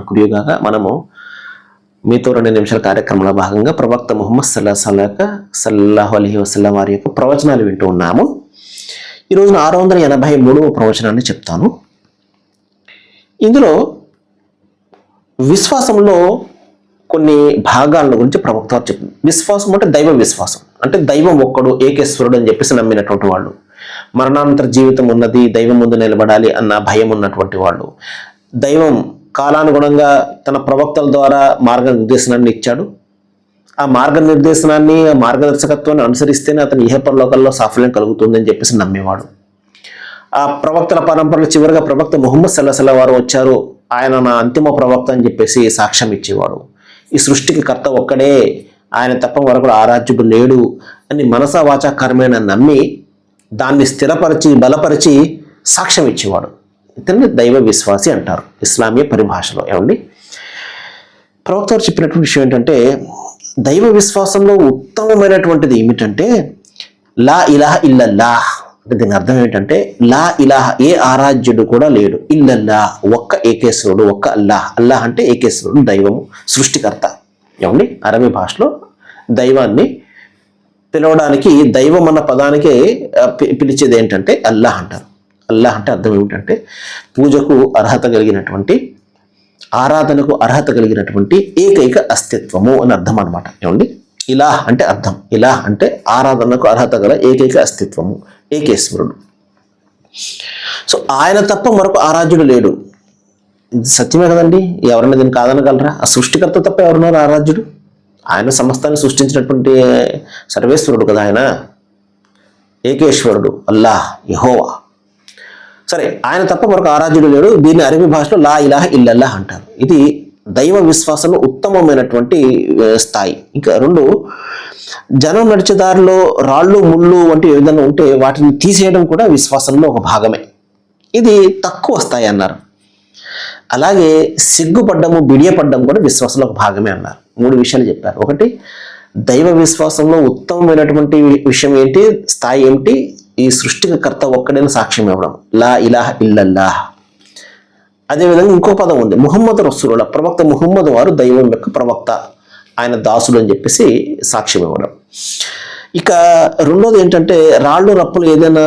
కుడియుగా మనము మీతో 2 నిమిషాల కార్యక్రమంలో భాగంగా ప్రవక్త ముహమ్మద్ సల్లల్లాహు అలైహి వసల్లం వారి యొక్క ప్రవచనాలు వింటూ ఉన్నాము. ఈరోజు 683వ ప్రవచనాన్ని చెప్తాను. ఇందులో విశ్వాసంలో కొన్ని భాగాల గురించి ప్రవక్త చెప్తుంది. విశ్వాసం అంటే దైవ విశ్వాసం, అంటే దైవం ఒక్కడు ఏకేశ్వరుడు అని చెప్పేసి నమ్మినటువంటి వాళ్ళు, మరణానంతర జీవితం ఉన్నది, దైవం ముందు నిలబడాలి అన్న భయం ఉన్నటువంటి వాళ్ళు, దైవం కాలానుగుణంగా తన ప్రవక్తల ద్వారా మార్గనిర్దేశనాన్ని ఇచ్చాడు, ఆ మార్గనిర్దేశనాన్ని ఆ మార్గదర్శకత్వాన్ని అనుసరిస్తేనే అతను ఇహపరలోకాల్లో సాఫల్యం కలుగుతుందని చెప్పేసి నమ్మేవాడు. ఆ ప్రవక్తల పరంపరలో చివరిగా ప్రవక్త ముహమ్మద్ సల్లల్లాహు వారు వచ్చారు, ఆయన నా అంతిమ ప్రవక్త అని చెప్పేసి సాక్ష్యం ఇచ్చేవాడు. ఈ సృష్టికి కర్త ఒక్కడే, ఆయన తప్ప మరొకడు ఆరాధ్యుడు లేడు అని మనసా వాచా కర్మేణ నమ్మి దాన్ని స్థిరపరిచి బలపరిచి సాక్ష్యం ఇచ్చేవాడు. ఇతన్ని దైవ విశ్వాసి అంటారు ఇస్లామీయ పరిభాషలో. ఏమండి, ప్రవక్త వారు చెప్పినటువంటి విషయం ఏంటంటే, దైవ విశ్వాసంలో ఉత్తమమైనటువంటిది ఏమిటంటే లా ఇలాహ ఇల్లల్లాహ్. అంటే దీని అర్థం ఏంటంటే లా ఇలాహ, ఏ ఆరాధ్యుడు కూడా లేడు, ఇల్లల్లాహ్ ఒక్క ఏకేశ్వరుడు, ఒక్క అల్లాహ్. అల్లాహ్ అంటే ఏకేశ్వరుడు, దైవము, సృష్టికర్త. ఏమండి, అరబీ భాషలో దైవాన్ని పిలవడానికి దైవం అన్న పదానికే పిలిచేది ఏంటంటే అల్లాహ్ అంటారు. అల్లాహ్ అంటే అర్థం ఏమిటంటే పూజకు అర్హత కలిగినటువంటి, ఆరాధనకు అర్హత కలిగినటువంటి ఏకైక అస్తిత్వము అని అర్థం అనమాట. ఏమండి, ఇలాహ్ అంటే అర్థం, ఇలాహ్ అంటే ఆరాధనకు అర్హత గల ఏకైక అస్తిత్వము, ఏకేశ్వరుడు. సో ఆయన తప్ప మరొక ఆరాధ్యుడు లేడు. ఇది సత్యమే కదండి, ఎవరైనా దీన్ని కాదనగలరా? ఆ సృష్టికర్త తప్ప ఎవరున్నారు ఆరాధ్యుడు? ఆయన సమస్తాన్ని సృష్టించినటువంటి సర్వేశ్వరుడు కదా, ఆయన ఏకేశ్వరుడు, అల్లాహ్, యెహోవా. సరే, ఆయన తప్ప మరొక ఆరాధ్యుడు లేడు. దీన్ని అరబీ భాషలో లా ఇలాహ ఇల్లల్లాహ్ అంటారు. ఇది దైవ విశ్వాసంలో ఉత్తమమైనటువంటి స్థాయి. ఇంకా 2, జనం నడిచేదారిలో రాళ్ళు ముళ్ళు వంటి ఏ విధంగా ఉంటే వాటిని తీసేయడం కూడా విశ్వాసంలో ఒక భాగమే. ఇది తక్కువ స్థాయి అన్నారు. అలాగే సిగ్గుపడ్డము, బిడియపడ్డం కూడా విశ్వాసంలో ఒక భాగమే అన్నారు. 3 విషయాలు చెప్పారు. ఒకటి, దైవ విశ్వాసంలో ఉత్తమమైనటువంటి విషయం ఏంటి, స్థాయి ఏమిటి, ఈ సృష్టికి కర్త ఒక్కడైన సాక్ష్యం ఇవ్వడం, లా ఇలాహ ఇల్లల్లాహ్. అదేవిధంగా ఇంకో పదం ఉంది, ముహమ్మద్ రసూలుల్లాహ్, ప్రవక్త ముహమ్మద్ వారు దైవం యొక్క ప్రవక్త, ఆయన దాసుడు అని చెప్పేసి సాక్ష్యం ఇవ్వడం. ఇక 2వది ఏంటంటే రాళ్ళు రప్పులు ఏదైనా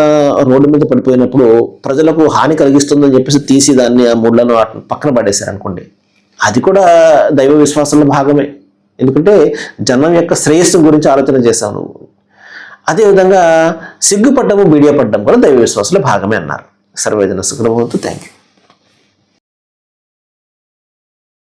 రోడ్డు మీద పడిపోయినప్పుడు ప్రజలకు హాని కలిగిస్తుందని చెప్పేసి తీసి దాన్ని ఆ ముళ్ళను పక్కన పడేశారు అనుకోండి, అది కూడా దైవ విశ్వాసంలో భాగమే. ఎందుకంటే జనం యొక్క శ్రేయస్సు గురించి ఆలోచన చేశాను. అదేవిధంగా సిగ్గుపడ్డము, బిడియపడ్డం కూడా దైవ విశ్వాసంలో భాగమే అన్నారు. సర్వేజన సుఖినో భవంతు. Thank you.